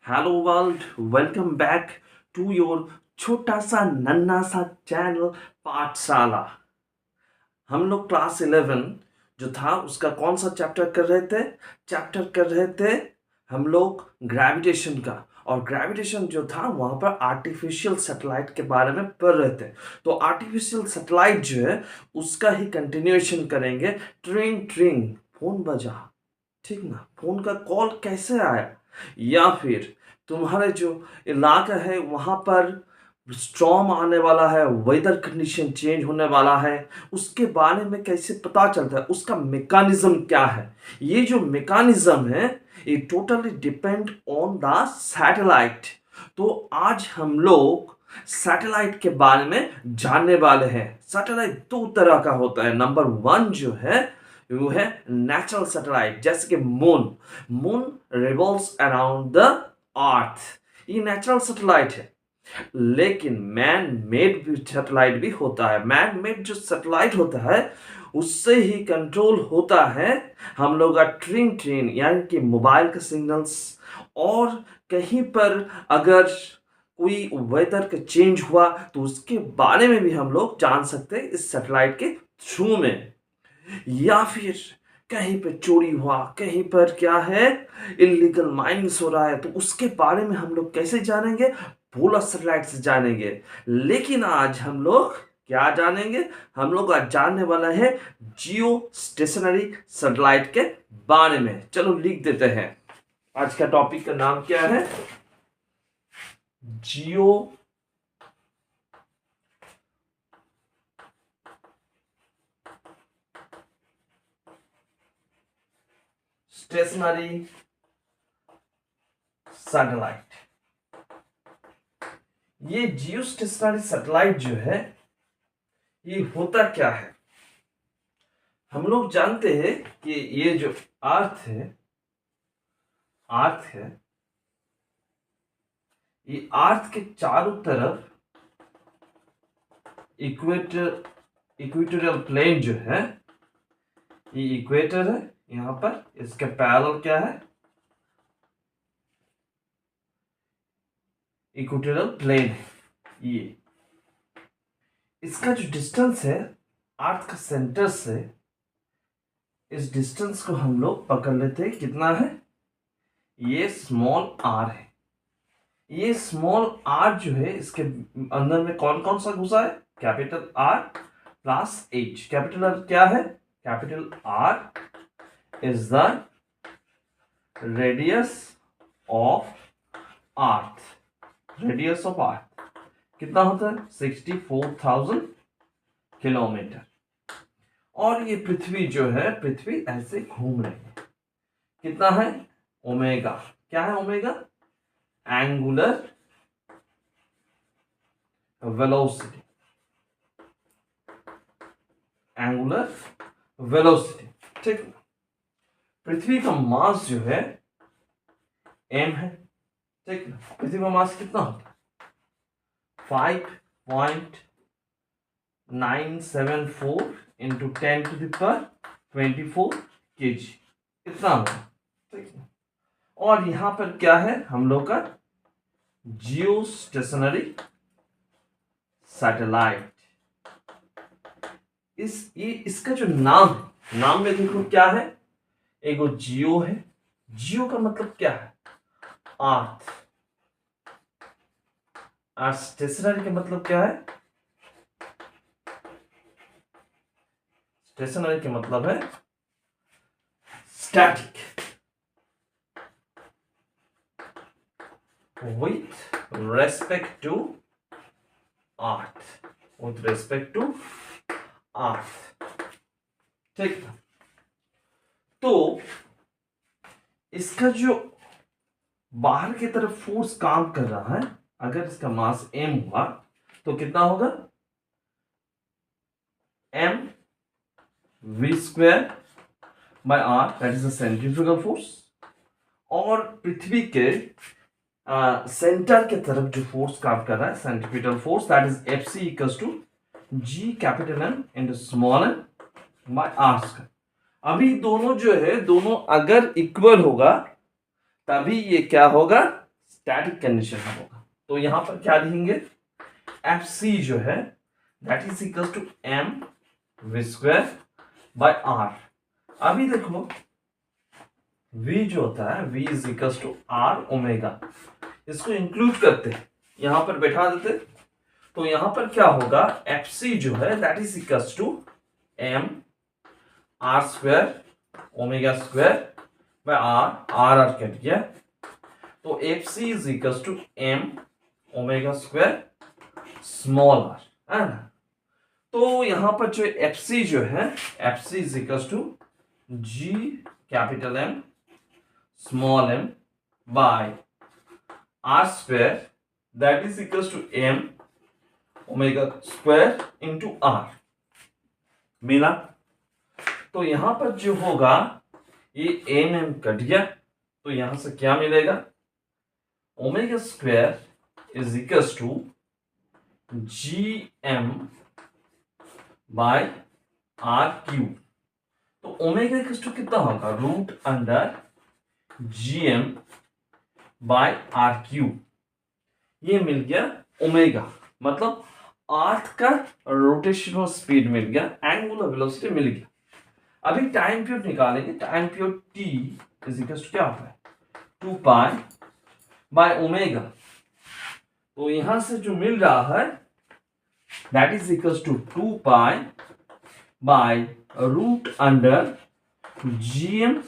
Hello world, welcome back to your छोटा सा नन्ना सा चैनल पाठशाला। हम लोग क्लास 11 जो था उसका कौन सा चैप्टर कर रहे थे? चैप्टर कर रहे थे हम लोग ग्रेविटेशन का। और ग्रेविटेशन जो था वहाँ पर आर्टिफिशियल सैटेलाइट के बारे में पढ़ रहे थे। तो आर्टिफिशियल सैटेलाइट जो है उसका ही कंटिन्यूएशन करेंगे। ट्रिंग ट्रिंग फोन बजा, ठीक ना? फोन का कॉल कैसे आया, या फिर तुम्हारे जो इलाका है वहाँ पर स्टॉर्म आने वाला है, वेदर कंडीशन चेंज होने वाला है, उसके बारे में कैसे पता चलता है, उसका मैकेनिज्म क्या है। ये जो मैकेनिज्म है ये totally depend on the satellite. तो आज हम लोग सैटेलाइट के बारे में जानने वाले हैं। सैटेलाइट दो तरह का होता है। नंबर वन जो है वो है नेचुरल सैटेलाइट, जैसे कि moon. Moon revolves around the earth, ये नेचुरल सैटेलाइट है। लेकिन मैन मेड भी सैटेलाइट भी होता है। मैन मेड जो सैटेलाइट होता है उससे ही कंट्रोल होता है हम लोग का ट्रिन ट्रेन, यानी कि मोबाइल के सिग्नल्स। और कहीं पर अगर कोई वेदर का चेंज हुआ तो उसके बारे में भी हम लोग जान सकते हैं इस सैटेलाइट के थ्रू में। या फिर कहीं पे चोरी हुआ, कहीं पर क्या है इलीगल माइनिंग्स हो रहा है, तो उसके बारे में हम लोग कैसे जानेंगे? पोलर सैटेलाइट से जानेंगे। लेकिन आज हम लोग क्या जानेंगे? हम लोग आज जानने वाला है जियो स्टेशनरी सैटेलाइट के बारे में। चलो लिख देते हैं। आज का टॉपिक का नाम क्या है? जियो स्टेशनरी सैटेलाइट। ये जियो स्टेशनरी सैटेलाइट जो है ये होता क्या है? हम लोग जानते हैं कि ये जो अर्थ है, अर्थ है, ये अर्थ के चारों तरफ इक्वेटोरियल प्लेन जो है, ये इक्वेटर है। यहां पर इसके पैरेलल क्या है? इक्वेटोरियल प्लेन है। ये इसका जो डिस्टेंस है अर्थ का सेंटर से, इस डिस्टेंस को हम लोग पकड़ लेते हैं। कितना है? ये स्मॉल आर है। ये स्मॉल आर जो है इसके अंदर में कौन कौन सा घुसा है? Capital R plus H. Capital R क्या है? Capital R is the radius of earth. Radius of earth कितना होता है? 64,000 किलोमीटर। और ये पृथ्वी जो है, पृथ्वी ऐसे घूम रही है। कितना है? ओमेगा। क्या है omega? Angular velocity. Angular velocity, ठीक। पृथ्वी का मास जो है m है, ठीक। पृथ्वी का मास कितना होता है? 5.974 इंटू 10⁻24 kg, इतना होगा, ठीक। और यहां पर क्या है हम लोग का? जियो स्टेशनरी सैटेलाइट। इसका जो नाम है, नाम में देखो क्या है? एगो जियो है। जियो का मतलब क्या है? अर्थ। और स्टेशनरी का मतलब क्या है? स्टेशनरी का मतलब है static, with respect to earth, with respect to earth, ठीक। तो इसका जो बाहर की तरफ फोर्स काम कर रहा है, अगर इसका मास m हुआ तो कितना होगा? m v square by r, that is the centrifugal force. और पृथ्वी के सेंटर के तरफ जो फोर्स काम कर रहा है, centripetal force, that is F C equals to G capital M into small M by R square. अभी दोनों जो है, दोनों अगर इक्वल होगा तभी ये क्या होगा? स्टैटिक कंडीशन में होगा। तो यहां पर क्या लिखेंगे, एफ सी जो है that is equal to M V square by R. अभी देखो v जो होता है v is equal to R omega, इसको इंक्लूड करते हैं, यहां पर बैठा देते। तो यहां पर क्या होगा, एफ सी जो है that is equal to M R square omega square by R, R cut गया। तो F C is equal to M omega square small R, है ना। तो यहां पर जो एफ सी जो है, F C is equal to G capital M small M by R square that is equal to M omega square into R मिला। तो यहां पर जो होगा ये एम एम कट गया, तो यहां से क्या मिलेगा, omega square is equal to G M by R cube. तो ओमेगा इक्वल टू कितना होगा, root under G M by R cube. ये मिल गया ओमेगा, मतलब अर्थ का रोटेशनल स्पीड मिल गया, एंगुलर वेलोसिटी मिल गया। अभी टाइम पीरियड निकालेंगे, time period T is equal to क्या होता है, 2 पाई बाय ओमेगा। तो यहां से जो मिल रहा है that is equal to 2 pi by root under GM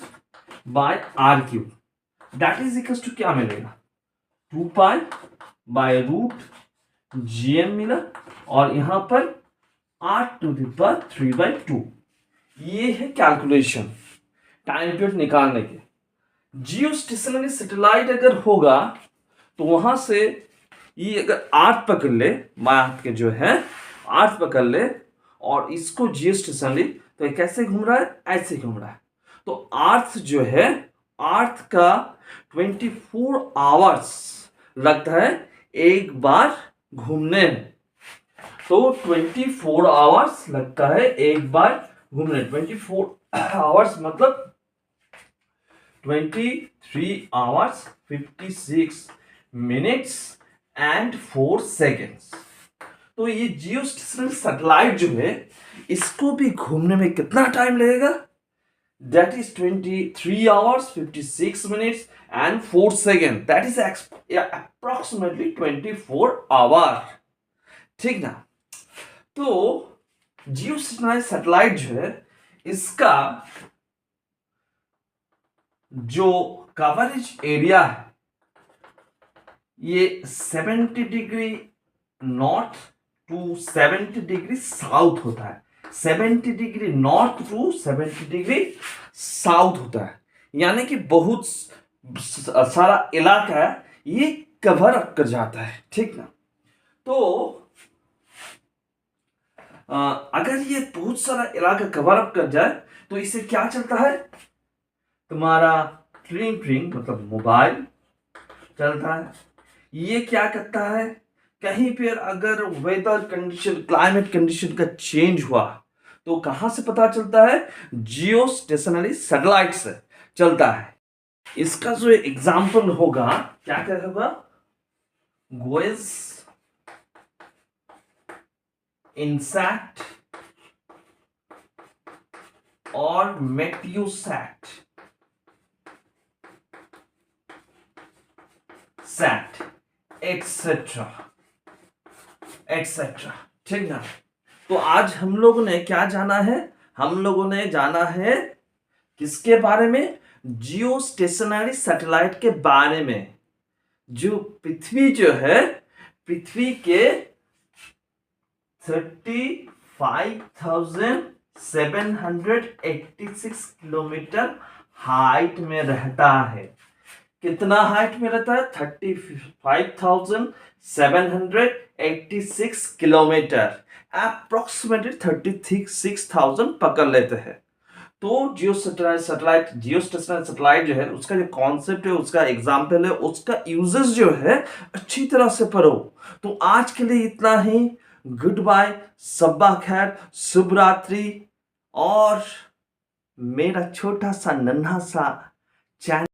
by R cube, that is equal to क्या मिलेगा, 2 पाई बाय रूट जीएम मिला, और यहां पर r टू द पावर 3/2। ये है कैलकुलेशन टाइम पीरियड निकालने के। जियोस्टेशनरी सैटेलाइट अगर होगा तो वहां से ये अगर अर्थ पकड़ ले, अर्थ के जो है अर्थ पकड़ ले और इसको जियोस्टेशनरी, तो ये कैसे घूम रहा है, ऐसे घूम रहा है। तो अर्थ जो है, अर्थ का 24 आवर्स लगता है एक बार घूमने में। तो 24 आवर्स लगता है एक बार घूमने, 24 आवर्स मतलब 23 आवर्स 56 मिनट्स एंड 4 सेकेंड्स। तो ये जियोस्टेशनरी सैटेलाइट जो है, इसको भी घूमने में कितना टाइम लगेगा, that is 23 hours 56 minutes and 4 second, that is approximately 24 hour, ठीक ना। तो जियोस्टेशनरी सैटेलाइट जो है, इसका जो कवरेज एरिया है ये 70 degree north to 70 degree south होता है, 70 degree north to 70 degree south होता है, यानी कि बहुत सारा इलाका ये कवर अप कर जाता है, ठीक ना। तो अगर ये बहुत सारा इलाका कवर अप कर जाए तो इससे क्या चलता है, तुम्हारा ट्रिंग मतलब मोबाइल चलता है। ये क्या करता है, कहीं पर अगर वेदर कंडीशन क्लाइमेट कंडीशन का चेंज हुआ तो कहां से पता चलता है, जियोस्टेशनरी सैटेलाइट से चलता है। इसका जो एग्जांपल होगा क्या क्या होगा, गोएज इनसैट और मेट्यूसैट सैट एक्सेट्रा एक्सेट्रा, ठीक ना। तो आज हम लोगों ने क्या जाना है, हम लोगों ने जाना है किसके बारे में, जियोस्टेशनरी सैटेलाइट के बारे में। जो पृथ्वी जो है, पृथ्वी के 35,786 किलोमीटर हाइट में रहता है। कितना हाइट में रहता है, 35,786 किलोमीटर, अप्रोक्सीमेटली 36,000 पकड़ लेते हैं। तो जियोस्टेशनरी सैटेलाइट जो है, उसका जो कॉन्सेप्ट है, उसका एग्जाम्पल है, उसका यूजेस जो है अच्छी तरह से पढ़ो। तो आज के लिए इतना ही, गुड बाय, सब्बा खैर, शुभ रात्रि। और मेरा छोटा सा नन्हा सा चैनल